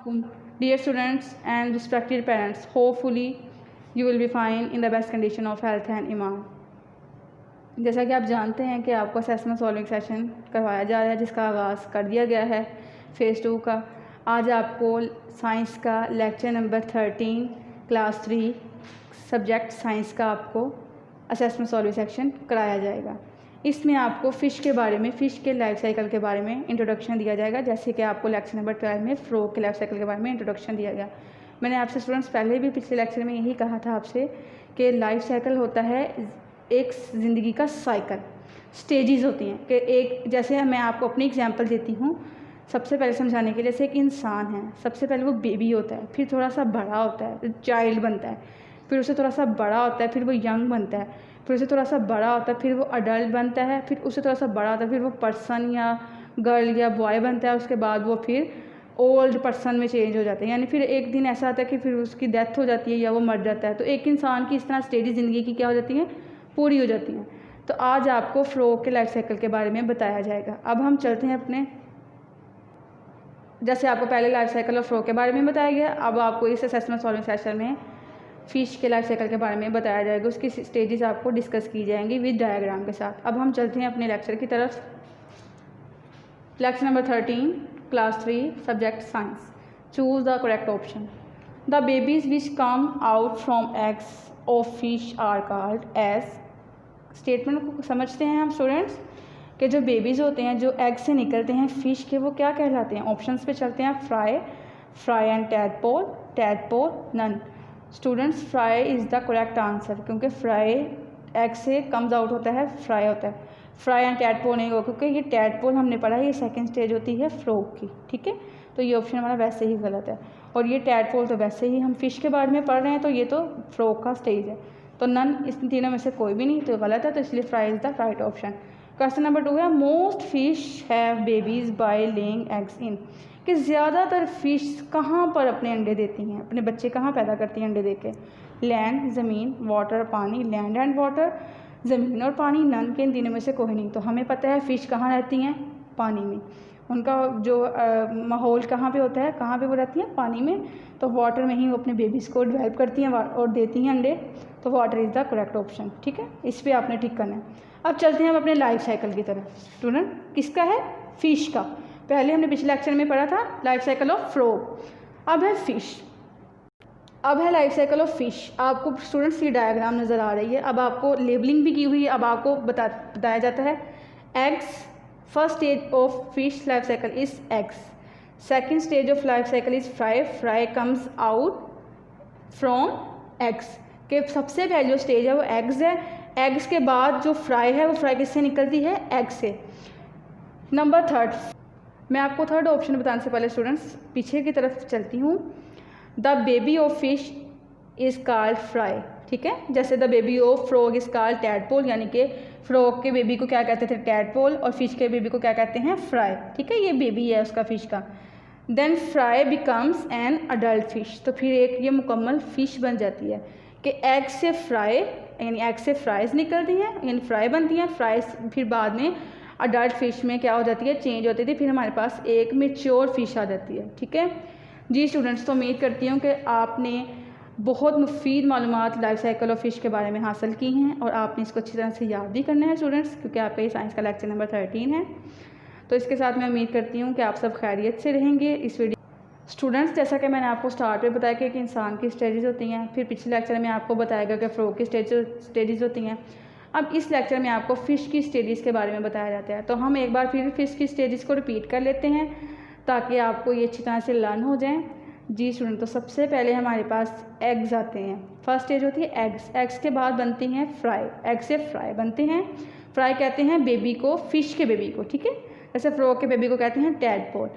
Dear students and respected parents, hopefully you will be fine in the best condition of health and iman. जैसा कि आप जानते हैं कि आपको असेसमेंट सॉल्विंग सेशन करवाया जा रहा है, जिसका आगाज़ कर दिया गया है फ़ेज़ 2 का। आज आपको साइंस का lecture number 13 class 3 subject science का आपको असेसमेंट सॉल्विंग सेक्शन कराया जाएगा। इसमें आपको फ़िश के बारे में, फ़िश के लाइफ साइकिल के बारे में इंट्रोडक्शन दिया जाएगा, जैसे कि आपको लेक्चर नंबर 12 में फ्रॉग के लाइफ साइकिल के बारे में इंट्रोडक्शन दिया गया। मैंने आपसे स्टूडेंट्स पहले भी पिछले लेक्चर में यही कहा था आपसे कि लाइफ साइकिल होता है एक ज़िंदगी का साइकिल, स्टेजेस होती हैं कि एक, जैसे मैं आपको अपनी एग्जांपल देती हूँ सबसे पहले समझाने के लिए। जैसे एक इंसान है, सबसे पहले वो बेबी होता है, फिर थोड़ा सा बड़ा होता है, चाइल्ड बनता है, फिर उससे थोड़ा सा बड़ा होता है, फिर वो यंग बनता है, फिर उससे थोड़ा सा बड़ा होता है, फिर वो अडल्ट बनता है, फिर उससे थोड़ा सा बड़ा होता है, फिर वो पर्सन या गर्ल या बॉय बनता है, उसके बाद वो फिर ओल्ड पर्सन में चेंज हो जाते हैं, यानी फिर एक दिन ऐसा आता है कि फिर उसकी डेथ हो जाती है या वो मर जाता है। तो एक इंसान की इस तरह स्टेजेस ज़िंदगी की क्या हो जाती हैं, पूरी हो जाती हैं। तो आज आपको फ्रॉग के लाइफ साइकिल के बारे में बताया जाएगा। अब हम चलते हैं अपने, जैसे आपको पहले लाइफ साइकिल और फ्रॉग के बारे में बताया गया, अब आपको इस असेसमेंट सॉल्विंग सेशन में फ़िश के लाइफ साइकिल के बारे में बताया जाएगा। उसकी स्टेजेस आपको डिस्कस की जाएंगी विद डायग्राम के साथ। अब हम चलते हैं अपने लेक्चर की तरफ। Lecture number 13 class 3 subject science. Choose the correct option. The babies which come out from eggs of fish are called as. Statement को समझते हैं हम स्टूडेंट्स कि जो बेबीज़ होते हैं जो एग से निकलते हैं फ़िश के, वो क्या कहलाते हैं। ऑप्शंस पे चलते हैं। Fry and tadpole none. Students, fry is the correct answer, क्योंकि फ्राई एग से कम्स आउट होता है, फ्राई होता है। फ्राई एंड टैडपोल नहीं होगा, क्योंकि ये टैडपोल हमने पढ़ा है, ये सेकंड स्टेज होती है फ्रॉग की, ठीक है। तो ये ऑप्शन हमारा वैसे ही गलत है, और ये टैडपोल तो वैसे ही हम फिश के बारे में पढ़ रहे हैं, तो ये तो फ्रॉग का स्टेज है। तो नन, इस तीनों में से कोई भी नहीं, तो गलत है, तो इसलिए fry is the right option. Question number 2 है, most fish have babies by laying eggs in. कि ज़्यादातर फ़िश कहाँ पर अपने अंडे देती हैं, अपने बच्चे कहाँ पैदा करती हैं अंडे देके। लैंड, ज़मीन, वाटर, पानी। लैंड एंड वाटर, ज़मीन और पानी। नन के इन तीनों में से कोई नहीं। तो हमें पता है फ़िश कहाँ रहती हैं, पानी में। उनका जो माहौल कहाँ पे होता है, कहाँ पे वो रहती हैं, पानी में। तो वाटर में ही वो अपने बेबीज़ को डेवलप करती हैं और देती हैं अंडे। तो water is the correct option, ठीक है। इस पर आपने ठीक करना है। अब चलते हैं हम अपने लाइफ साइकिल की तरफ। स्टूडेंट, किसका है, फ़िश का। पहले हमने पिछले लेक्चर में पढ़ा था लाइफ साइकिल ऑफ फ्रॉग, अब है फ़िश, अब है लाइफ साइकिल ऑफ फ़िश। आपको स्टूडेंट्स की डायग्राम नज़र आ रही है। अब आपको लेबलिंग भी की हुई है। अब आपको बताया जाता है eggs. First stage of fish life cycle is eggs. Second stage of life cycle is fry. Fry comes out from eggs. के सबसे पहले जो स्टेज है वो एग्स है। एग्स के बाद जो फ्राई है वो फ्राई किससे निकलती है, एग से। नंबर 3, मैं आपको थर्ड ऑप्शन बताने से पहले स्टूडेंट्स पीछे की तरफ चलती हूँ। The baby of fish is called fry, ठीक है। जैसे the baby of frog is called tadpole, यानी कि फ्रॉग के बेबी को क्या कहते थे, टैडपोल, और फिश के बेबी को क्या कहते हैं, फ्राई, ठीक है। ये बेबी है उसका फिश का। Then fry becomes an adult fish. तो फिर एक ये मुकम्मल फ़िश बन जाती है कि एग से फ्राई, यानी एग से फ्राइज़ निकलती हैं, यानी फ्राई बनती हैं। फ्राइज़ फिर बाद में अडल्ट फिश में क्या हो जाती है, चेंज होती थी। फिर हमारे पास एक मैच्योर फिश आ जाती है, ठीक है जी। स्टूडेंट्स, तो उम्मीद करती हूँ कि आपने बहुत मुफीद मालूमात लाइफ साइकिल ऑफ फ़िश के बारे में हासिल की हैं, और आपने इसको अच्छी तरह से याद भी करना है स्टूडेंट्स, क्योंकि आपका ये साइंस का लेक्चर नंबर 13 है। तो इसके साथ मैं उम्मीद करती हूँ कि आप सब खैरियत से रहेंगे। इस वीडियो स्टूडेंट्स, जैसा कि मैंने आपको स्टार्ट में बताया कि एक इंसान की स्टेजेस होती हैं, फिर पिछले लेक्चर में आपको बताएगा कि फ्रॉग की स्टेजेस होती हैं। अब इस लेक्चर में आपको फ़िश की स्टेजेस के बारे में बताया जाता है। तो हम एक बार फिर फ़िश की स्टेजेस को रिपीट कर लेते हैं ताकि आपको ये अच्छी तरह से लर्न हो जाए जी। स्टूडेंट, तो सबसे पहले हमारे पास एग्स आते हैं। फर्स्ट स्टेज होती है एग्स। एग्स के बाद बनती हैं फ्राई। एग से फ्राई बनते हैं। फ्राई कहते हैं बेबी को, फ़िश के बेबी को, ठीक है। जैसे फ्रॉग के बेबी को कहते हैं टैडपोल।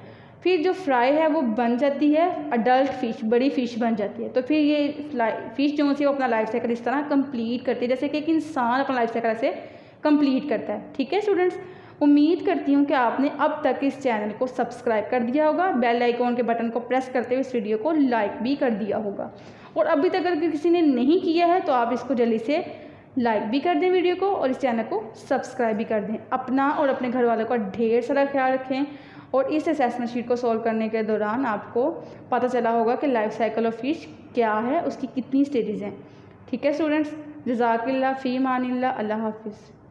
फिर जो फ्राई है वो बन जाती है अडल्ट फ़िश, बड़ी फ़िश बन जाती है। तो फिर ये फ़िश जो होती है वो अपना लाइफ साइकिल इस तरह कंप्लीट करती है, जैसे कि एक इंसान अपना लाइफ साइकिल ऐसे कंप्लीट करता है, ठीक है स्टूडेंट्स। उम्मीद करती हूँ कि आपने अब तक इस चैनल को सब्सक्राइब कर दिया होगा, बेल आइकॉन के बटन को प्रेस करते हुए इस वीडियो को लाइक भी कर दिया होगा, और अभी तक अगर किसी ने नहीं किया है तो आप इसको जल्दी से लाइक भी कर दें वीडियो को, और इस चैनल को सब्सक्राइब भी कर दें। अपना और अपने घर वालों का ढेर सारा ख्याल रखें, और इस असेसमेंट शीट को सॉल्व करने के दौरान आपको पता चला होगा कि लाइफ साइकिल ऑफ फिश क्या है, उसकी कितनी स्टेजेस हैं। ठीक है स्टूडेंट्स, जज़ाकिल्लाह फ़ी मानिल्लाह, अल्लाह हाफ़िज़।